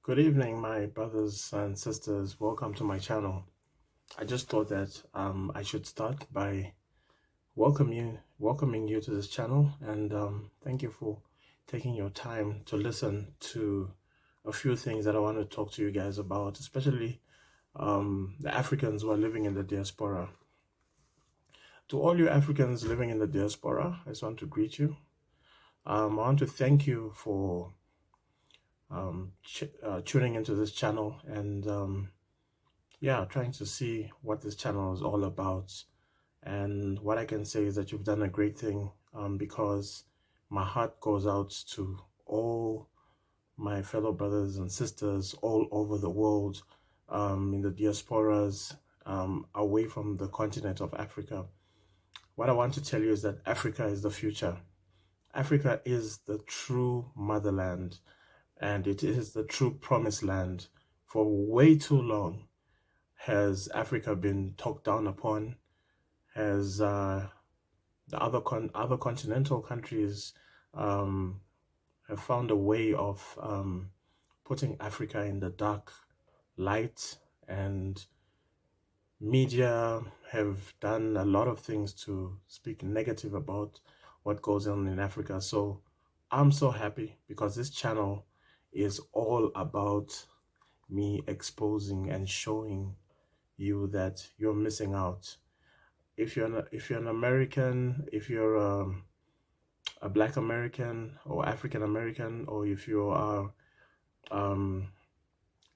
Good evening, my brothers and sisters. Welcome to my channel. I just thought that I should start by welcoming you to this channel, and thank you for taking your time to listen to a few things that I want to talk to you guys about, especially the Africans who are living in the diaspora. To all you Africans living in the diaspora, I just want to greet you. I want to thank you for tuning into this channel and yeah, trying to see what this channel is all about. And what I can say is that you've done a great thing, because my heart goes out to all my fellow brothers and sisters all over the world, in the diasporas, away from the continent of Africa. What I want to tell you is that Africa is the future. Africa is the true motherland, and it is the true promised land. For way too long has Africa been talked down upon, has the other continental countries have found a way of putting Africa in the dark light, and media have done a lot of things to speak negative about what goes on in Africa. So I'm so happy because this channel is all about me exposing and showing you that you're missing out. If you're an American, if you're a Black American or African American, or if you are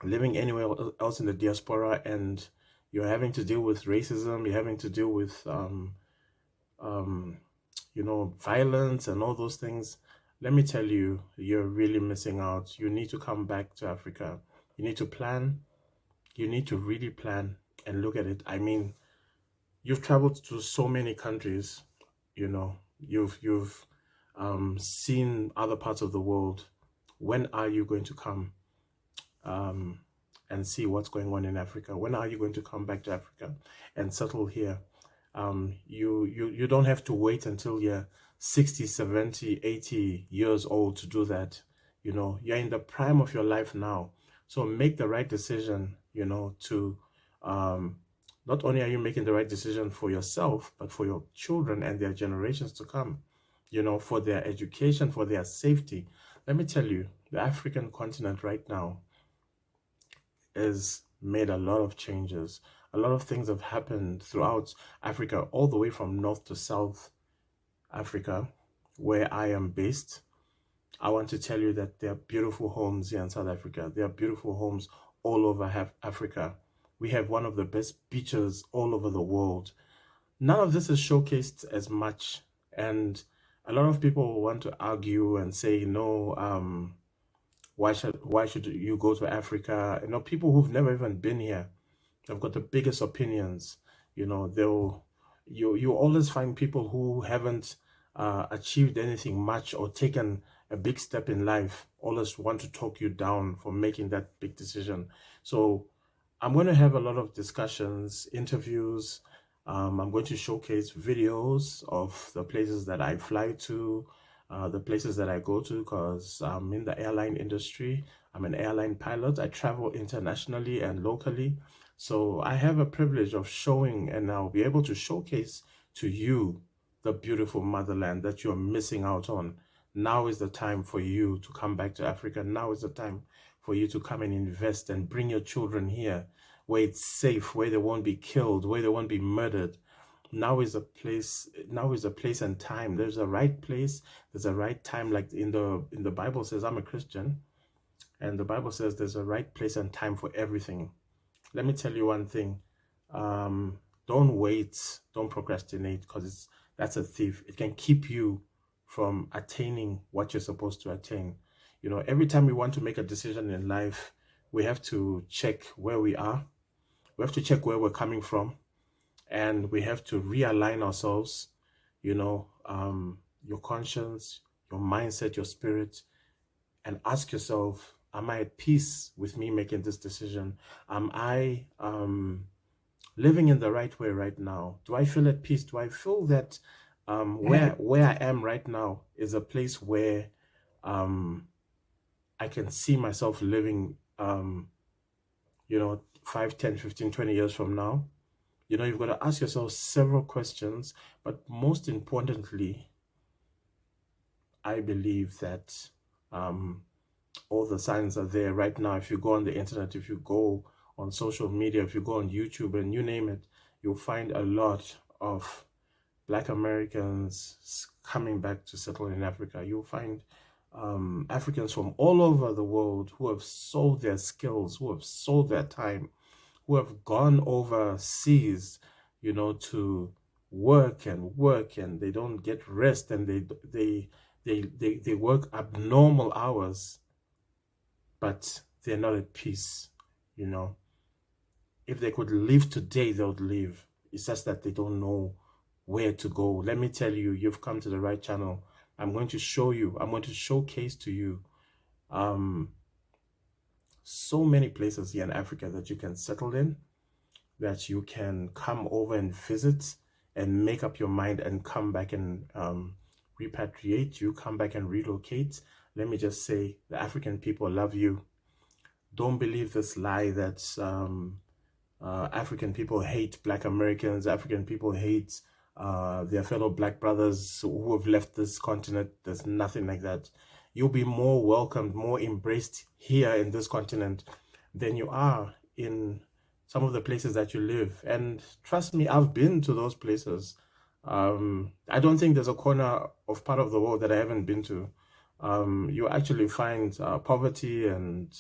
living anywhere else in the diaspora and you're having to deal with racism, you're having to deal with violence and all those things, let me tell you, you're really missing out. You need to come back to Africa. You need to plan. You need to really plan and look at it. I mean, you've traveled to so many countries, you've seen other parts of the world. When are you going to come and see what's going on in Africa? When are you going to come back to Africa and settle here? You don't have to wait until you're 60, 70, 80 years old to do that. You're in the prime of your life now. So make the right decision, to not only are you making the right decision for yourself, but for your children and their generations to come, for their education, for their safety. Let me tell you, the African continent right now has made a lot of changes. A lot of things have happened throughout Africa, all the way from North to South Africa, where I am based. I want to tell you that there are beautiful homes here in South Africa. There are beautiful homes all over Africa. We have one of the best beaches all over the world. None of this is showcased as much, and a lot of people want to argue and say, no, why should you go to Africa? People who've never even been here, they've got the biggest opinions. You always find people who haven't achieved anything much or taken a big step in life always want to talk you down for making that big decision. So I'm going to have a lot of discussions, interviews. I'm going to showcase videos of the places that I fly to, the places that I go to, because I'm in the airline industry. I'm an airline pilot. I travel internationally and locally. So I have a privilege of showing, and I'll be able to showcase to you the beautiful motherland that you're missing out on. Now is the time for you to come back to Africa. Now is the time for you to come and invest and bring your children here, where it's safe, where they won't be killed, where they won't be murdered. Now is a place and time. There's a right place, there's a right time. Like in the Bible says, I'm a Christian, and the Bible says there's a right place and time for everything. Let me tell you one thing. Don't wait, don't procrastinate, because that's a thief. It can keep you from attaining what you're supposed to attain. Every time we want to make a decision in life, we have to check where we are. We have to check where we're coming from, and we have to realign ourselves, your conscience, your mindset, your spirit, and ask yourself, am I at peace with me making this decision? Am I living in the right way right now? Do I feel at peace? Do I feel that where I am right now is a place where I can see myself living you know, 5, 10, 15, 20 years from now? You know, you've got to ask yourself several questions, but most importantly, I believe that all the signs are there right now. If you go on the internet, if you go on social media, if you go on YouTube and you name it, you'll find a lot of Black Americans coming back to settle in Africa. You'll find Africans from all over the world who have sold their skills, who have sold their time, who have gone overseas, you know, to work and they don't get rest, and they work abnormal hours, but they're not at peace. You know, if they could leave today, they would leave. It's just that they don't know where to go. Let me tell you, you've come to the right channel. I'm going to show you, I'm going to showcase to you so many places here in Africa that you can settle in, that you can come over and visit and make up your mind and come back and repatriate. You come back and relocate. Let me just say, the African people love you. Don't believe this lie that African people hate Black Americans, African people hate their fellow Black brothers who have left this continent. There's nothing like that. You'll be more welcomed, more embraced here in this continent than you are in some of the places that you live. And trust me, I've been to those places. I don't think there's a corner of part of the world that I haven't been to. You actually find poverty, and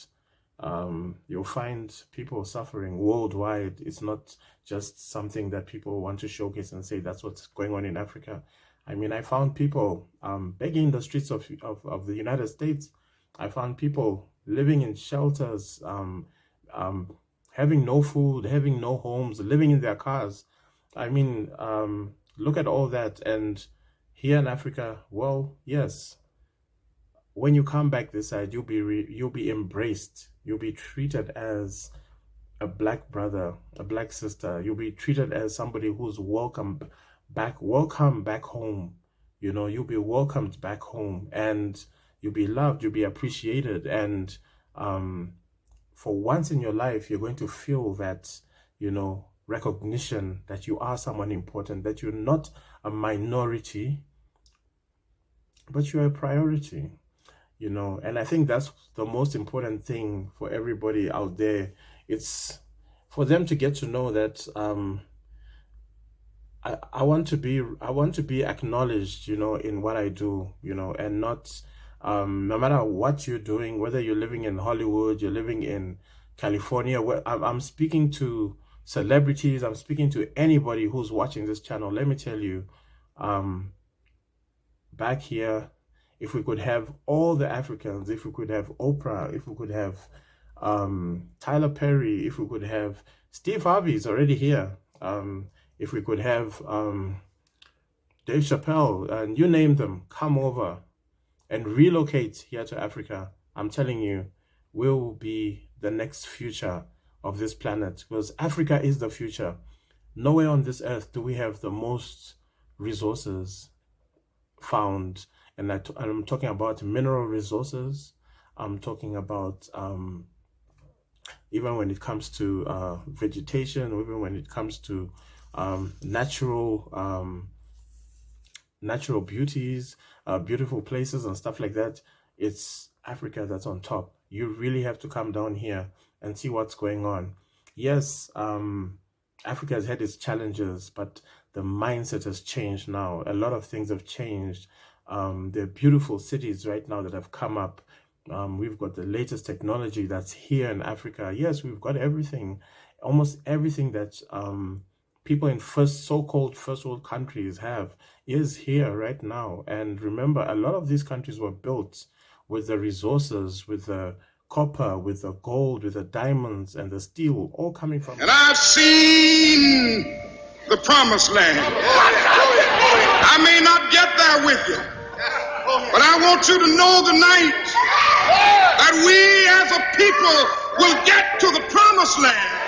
you'll find people suffering worldwide. It's not just something that people want to showcase and say that's what's going on in Africa. I mean, I found people begging in the streets of the United States. I found people living in shelters, having no food, having no homes, living in their cars. I mean, look at all that. And here in Africa, well, yes, when you come back this side, you'll be embraced. You'll be treated as a Black brother, a Black sister. You'll be treated as somebody who's welcome back home. You know, you'll be welcomed back home, and you'll be loved, you'll be appreciated. And for once in your life, you're going to feel that, you know, recognition that you are someone important, that you're not a minority, but you're a priority. You know, and I think that's the most important thing for everybody out there. It's for them to get to know that I want to be acknowledged, you know, in what I do, you know, and not no matter what you're doing, whether you're living in Hollywood, you're living in California. I'm speaking to celebrities, I'm speaking to anybody who's watching this channel. Let me tell you, back here, if we could have all the Africans, if we could have Oprah, if we could have Tyler Perry, if we could have Steve Harvey's already here, if we could have Dave Chappelle, and you name them, come over and relocate here to Africa, I'm telling you, we'll be the next future of this planet, because Africa is the future. Nowhere on this earth do we have the most resources found. And I'm talking about mineral resources. I'm talking about even when it comes to vegetation, even when it comes to natural beauties, beautiful places and stuff like that. It's Africa that's on top. You really have to come down here and see what's going on. Yes, Africa has had its challenges, but the mindset has changed now. A lot of things have changed. There are beautiful cities right now that have come up. We've got the latest technology that's here in Africa. Yes, we've got everything, almost everything that people in so-called first world countries have is here right now. And remember, a lot of these countries were built with the resources, with the copper, with the gold, with the diamonds and the steel, all coming from. And I've seen the promised land. I may not get there with you, but I want you to know tonight that we as a people will get to the promised land.